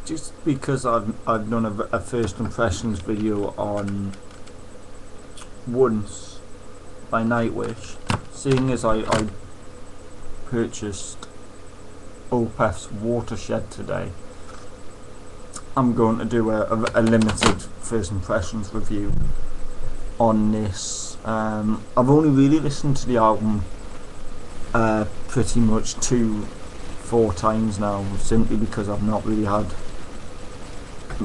just because I've done a first impressions video on Once by Nightwish, seeing as I purchased Opeth's Watershed today, I'm going to do a limited first impressions review on this. I've only really listened to the album pretty much 2-4 times now, simply because I've not really had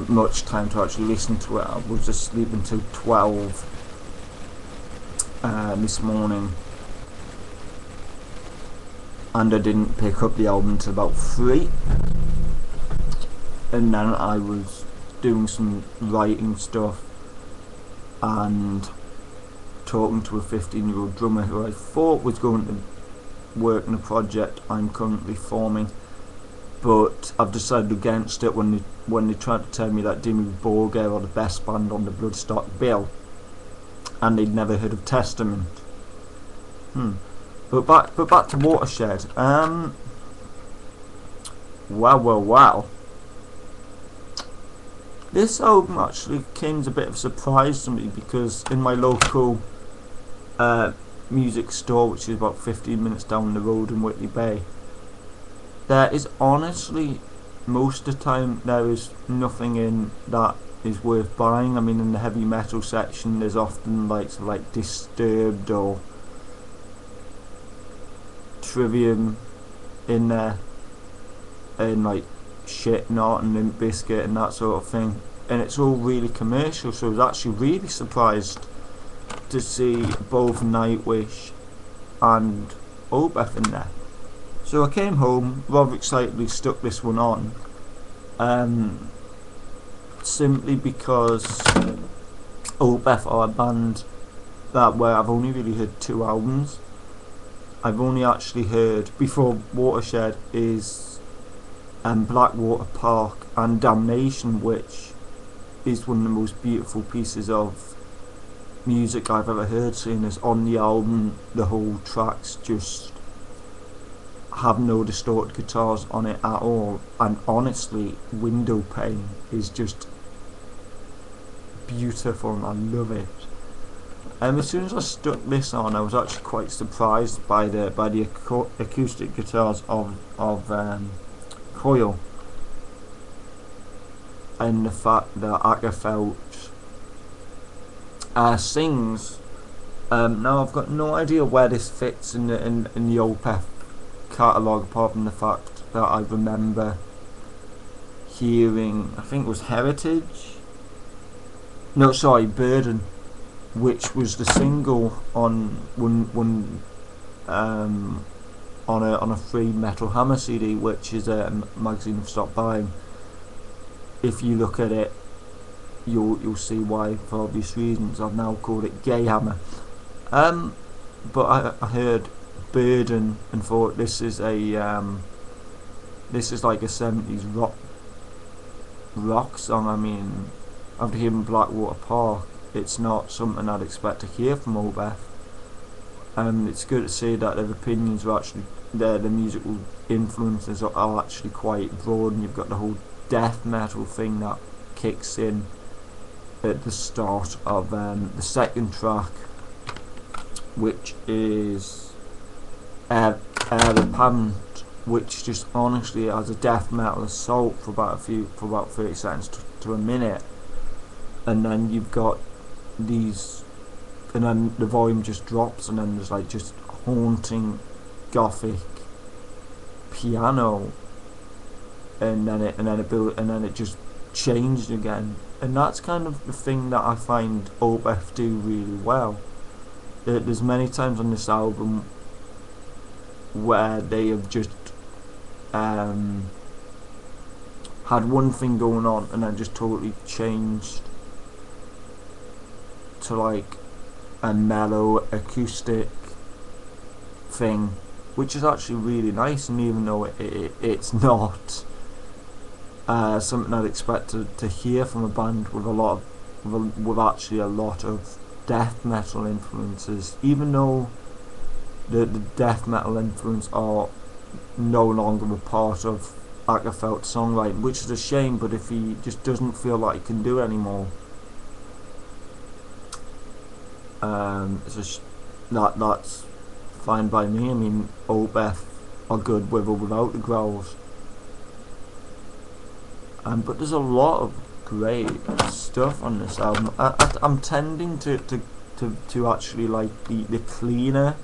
much time to actually listen to it. I was just sleeping till 12 this morning, and I didn't pick up the album until about 3, and then I was doing some writing stuff and talking to a 15-year-old drummer who I thought was going to work in a project I'm currently forming, but I've decided against it when they tried to tell me that Dimmu Borgir are the best band on the Bloodstock bill and they'd never heard of Testament. But back to Watershed. Wow. This album actually came as a bit of a surprise to me, because in my local music store, which is about 15 minutes down the road in Whitley Bay, there is honestly, most of the time, there is nothing in that is worth buying. I mean, in the heavy metal section, there's often like Disturbed or Trivium in there, and like Shit Not and Limp Bizkit and that sort of thing, and it's all really commercial. So I was actually really surprised to see both Nightwish and Opeth in there. So I came home, rather excitedly stuck this one on, simply because Opeth are a band where I've only really heard 2 albums. I've only actually heard, before Watershed, is Blackwater Park and Damnation, which is one of the most beautiful pieces of music I've ever heard, seeing as on the album the whole tracks just have no distorted guitars on it at all, and honestly Window Pane is just beautiful and I love it. As soon as I stuck this on, I was actually quite surprised by the acoustic guitars of Coil, and the fact that Ackerfeld sings. Now I've got no idea where this fits in the Opeth catalogue, apart from the fact that I remember hearing, I think it was Burden, which was the single on a free Metal Hammer CD, which is a magazine I've stopped buying. If you look at it, you'll see why, for obvious reasons. I've now called it Gay Hammer. But I heard Burden and thought this is like a 70s rock song. I mean, after hearing Blackwater Park, it's not something I'd expect to hear from Opeth. It's good to see that their opinions are actually, their musical influences are actually quite broad, and you've got the whole death metal thing that kicks in at the start of the second track, which is Apparent, which just honestly has a death metal assault for about 30 seconds to a minute, and then you've got these, and then the volume just drops, and then there's like just haunting gothic piano, and then it just changed again. And that's kind of the thing that I find Opeth do really well. There's many times on this album where they have just had one thing going on and then just totally changed to like a mellow acoustic thing, which is actually really nice. And even though it's not something I'd expect to hear from a band with actually a lot of death metal influences, even though the death metal influence are no longer a part of Ackerfeld songwriting, which is a shame. But if he just doesn't feel like he can do it anymore, that's fine by me. I mean, Opeth are good with or without the growls. But there's a lot of great stuff on this album. I'm tending to actually like the cleaner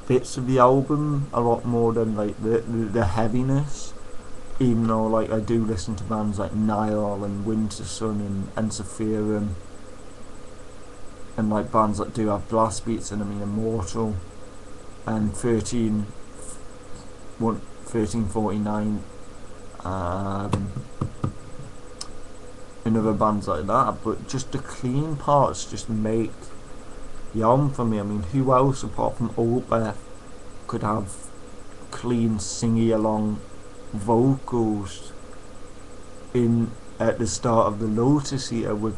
bits of the album a lot more than like the heaviness, even though like I do listen to bands like Nile and Winter Sun and Encephalum, and like bands that do have blast beats, and I mean Immortal and 1349, and other bands like that. But just the clean parts just make the album for me. I mean, who else apart from Opeth could have clean singy along vocals in at the start of the Lotus Eater with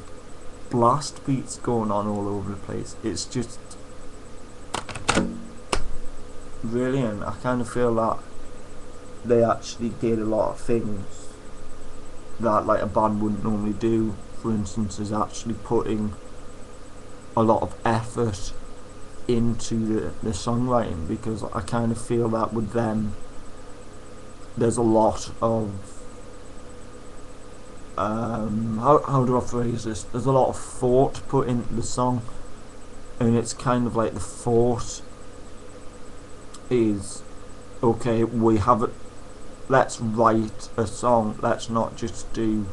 blast beats going on all over the place? It's just brilliant. I kind of feel that they actually did a lot of things that like a band wouldn't normally do. For instance, is actually putting a lot of effort into the songwriting, because I kind of feel that with them there's a lot of how do I phrase this? There's a lot of thought put into the song, and it's kind of like the thought is, okay, we have it, let's write a song, let's not just do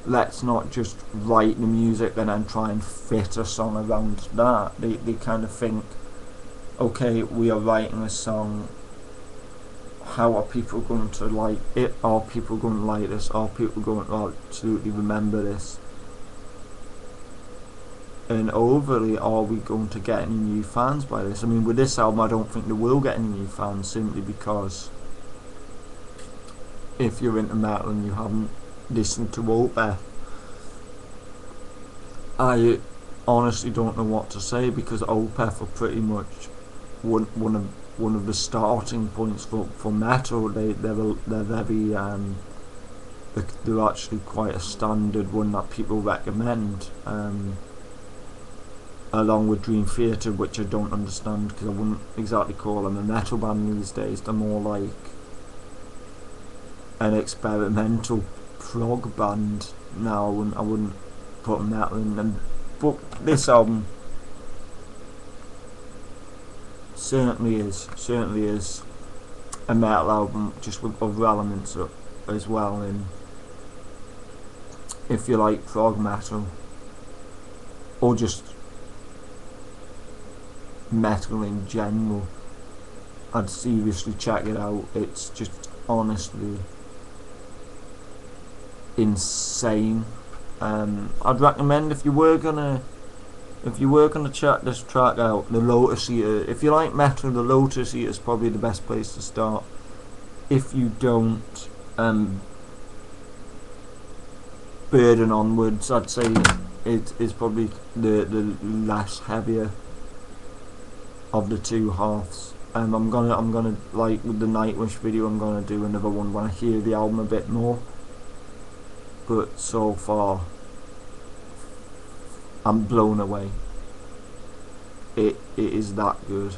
let's not just write the music and then try and fit a song around that. They kind of think, okay, we are writing a song, how are people going to like it? Are people going to like this? Are people going to absolutely remember this? And overly, are we going to get any new fans by this? I mean, with this album I don't think they will get any new fans, simply because if you're into metal and you haven't listened to Opeth, I honestly don't know what to say, because Opeth are pretty much one of the starting points for metal. They're very they're actually quite a standard one that people recommend, along with Dream Theater, which I don't understand, because I wouldn't exactly call them a metal band these days. They're more like an experimental prog band now. I wouldn't put metal in them. But this album certainly is a metal album, just with other elements as well. And if you like prog metal, or just metal in general, I'd seriously check it out. It's just honestly insane. I'd recommend, if you were gonna check this track out, the Lotus Eater. If you like metal, the Lotus Eater is probably the best place to start. If you don't, Burden Onwards, I'd say it is probably the less heavier of the two halves. I'm gonna like with the Nightwish video, I'm gonna do another one when I hear the album a bit more. But so far, I'm blown away. It is that good.